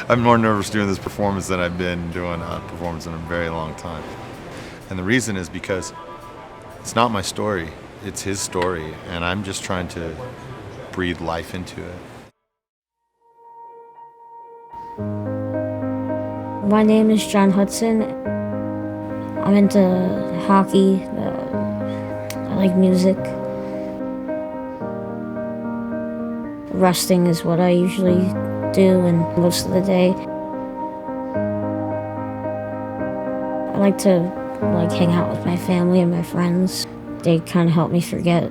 I'm more nervous doing this performance than I've been doing a performance in a very long time. And the reason is because it's not my story, it's his story, and I'm just trying to breathe life into it. My name is John Hudson. I'm into hockey. I like music. Resting is what I usually do, and most of the day. I like to hang out with my family and my friends. They kind of help me forget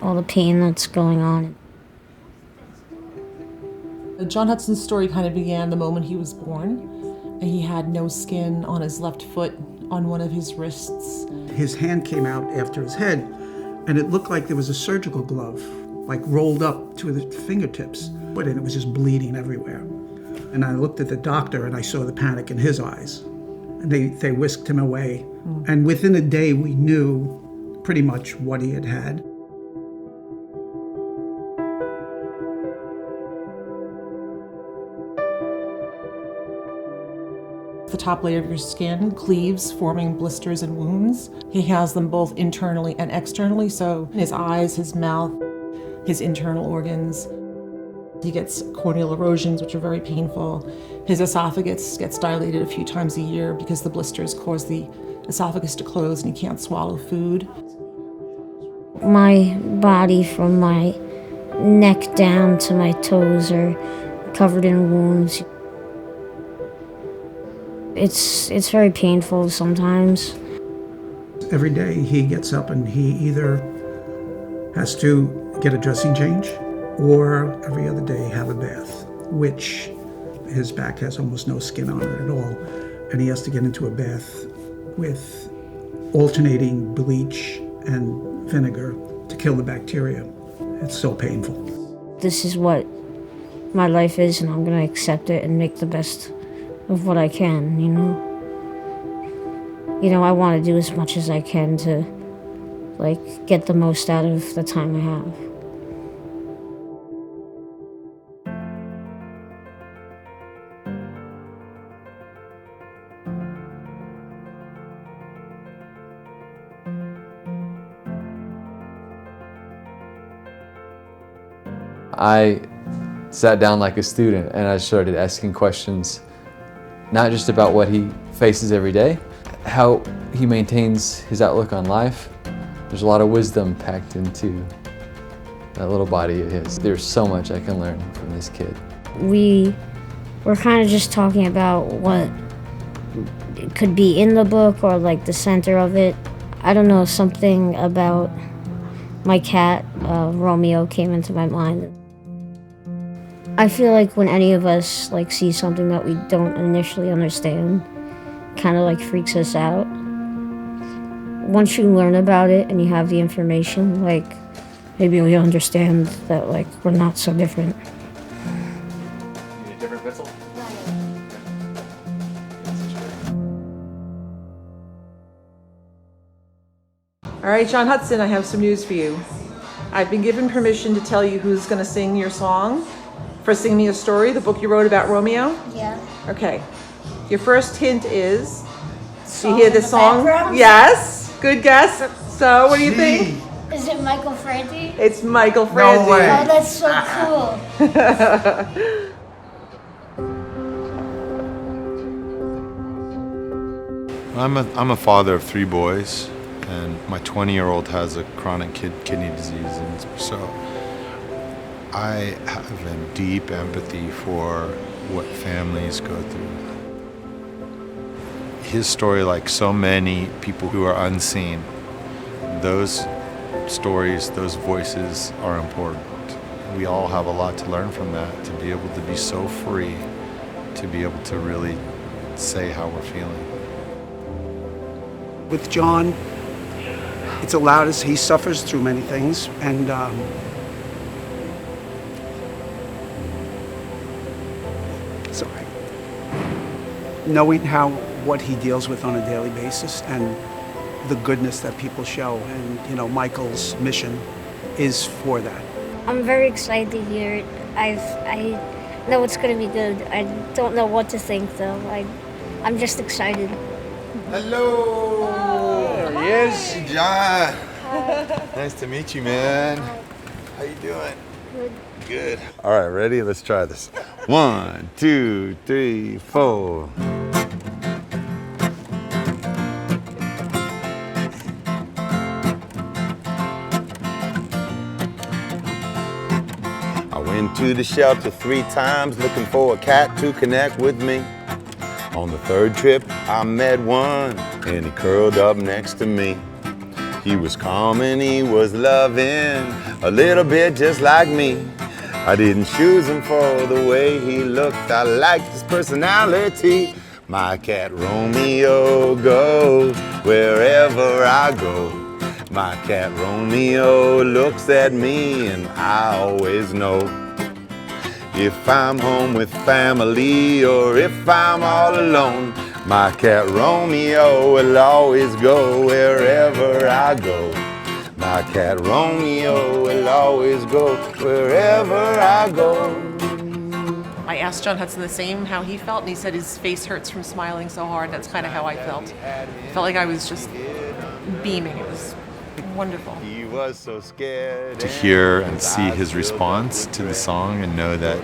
all the pain that's going on. John Hudson's story kind of began the moment he was born. He had no skin on his left foot, on one of his wrists. His hand came out after his head, and it looked like there was a surgical glove, rolled up to the fingertips, and it was just bleeding everywhere. And I looked at the doctor and I saw the panic in his eyes. And they whisked him away. And within a day, we knew pretty much what he had had. The top layer of your skin cleaves, forming blisters and wounds. He has them both internally and externally, so his eyes, his mouth, his internal organs. He gets corneal erosions, which are very painful. His esophagus gets dilated a few times a year because the blisters cause the esophagus to close and he can't swallow food. My body from my neck down to my toes are covered in wounds. It's very painful sometimes. Every day he gets up and he either has to get a dressing change or every other day have a bath, which his back has almost no skin on it at all. And he has to get into a bath with alternating bleach and vinegar to kill the bacteria. It's so painful. This is what my life is, and I'm gonna accept it and make the best of what I can, I want to do as much as I can to, get the most out of the time I have. I sat down like a student and I started asking questions, not just about what he faces every day, how he maintains his outlook on life. There's a lot of wisdom packed into that little body of his. There's so much I can learn from this kid. We were kind of just talking about what could be in the book or the center of it. I don't know, something about my cat, Romeo, came into my mind. I feel like when any of us see something that we don't initially understand, kind of freaks us out. Once you learn about it and you have the information, maybe we understand that we're not so different. You need a different pencil? All right, John Hudson, I have some news for you. I've been given permission to tell you who's going to sing your song for Sing Me a Story, the book you wrote about Romeo. Yeah. Okay. Your first hint is, do you hear this song? Background? Yes. Good guess. So, what do you think? Is it Michael Franti? It's Michael Franti. way. Oh, that's so cool. I'm a father of 3 boys, and my 20-year-old has a chronic kidney disease, and so I have a deep empathy for what families go through. His story, like so many people who are unseen, those stories, those voices are important. We all have a lot to learn from that, to be able to be so free, to be able to really say how we're feeling. With John, it's allowed us, he suffers through many things, and sorry. Knowing what he deals with on a daily basis and the goodness that people show, and Michael's mission is for that. I'm very excited to hear it. know it's gonna be good. I don't know what to think though. I'm just excited. Hello. There he is. Hey, John. Nice to meet you, man. How you doing? Good. Good. All right, ready? Let's try this. 1, 2, 3, 4. I went to the shelter 3 times looking for a cat to connect with me. On the 3rd trip, I met one and he curled up next to me. He was calm and he was loving, a little bit just like me. I didn't choose him for the way he looked, I liked his personality. My cat Romeo goes wherever I go. My cat Romeo looks at me and I always know if I'm home with family or if I'm all alone. My cat Romeo will always go wherever I go. My cat Romeo will always go wherever I go. I asked John Hudson the same, how he felt, and he said his face hurts from smiling so hard. That's kind of how I felt. I felt like I was just beaming. It was wonderful. He was so scared to hear and see his response to the song and know that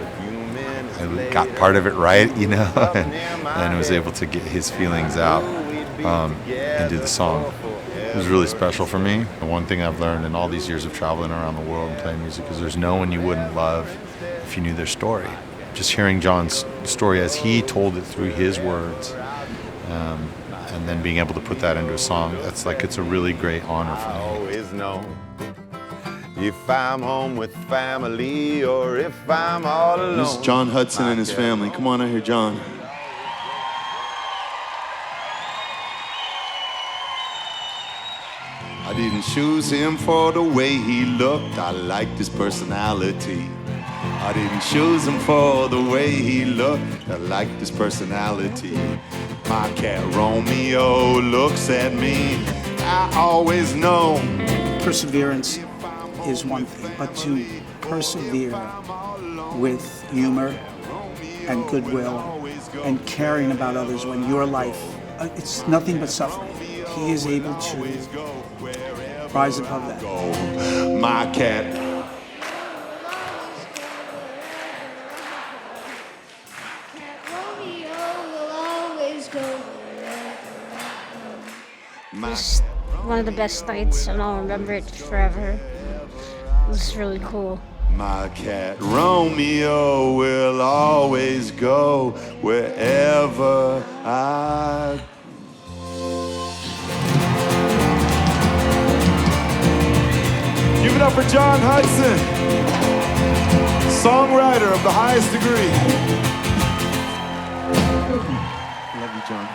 I got part of it right, you know, and was able to get his feelings out into the song. It was really special for me. And one thing I've learned in all these years of traveling around the world and playing music is there's no one you wouldn't love if you knew their story. Just hearing John's story as he told it through his words, and then being able to put that into a song, it's a really great honor for me. I always know if I'm home with family or if I'm all alone. This is John Hudson and his family. Come on out here, John. I didn't choose him for the way he looked, I liked his personality. I didn't choose him for the way he looked, I liked his personality. My cat Romeo looks at me, I always know. Perseverance is one thing, but to persevere with humor and goodwill and caring about others when your life, it's nothing but suffering. He is able to rise above that. My cat. It was one of the best nights, and I'll remember it forever. It was really cool. My cat Romeo will always go wherever I go. Give it up for John Hudson, songwriter of the highest degree. Love you, John.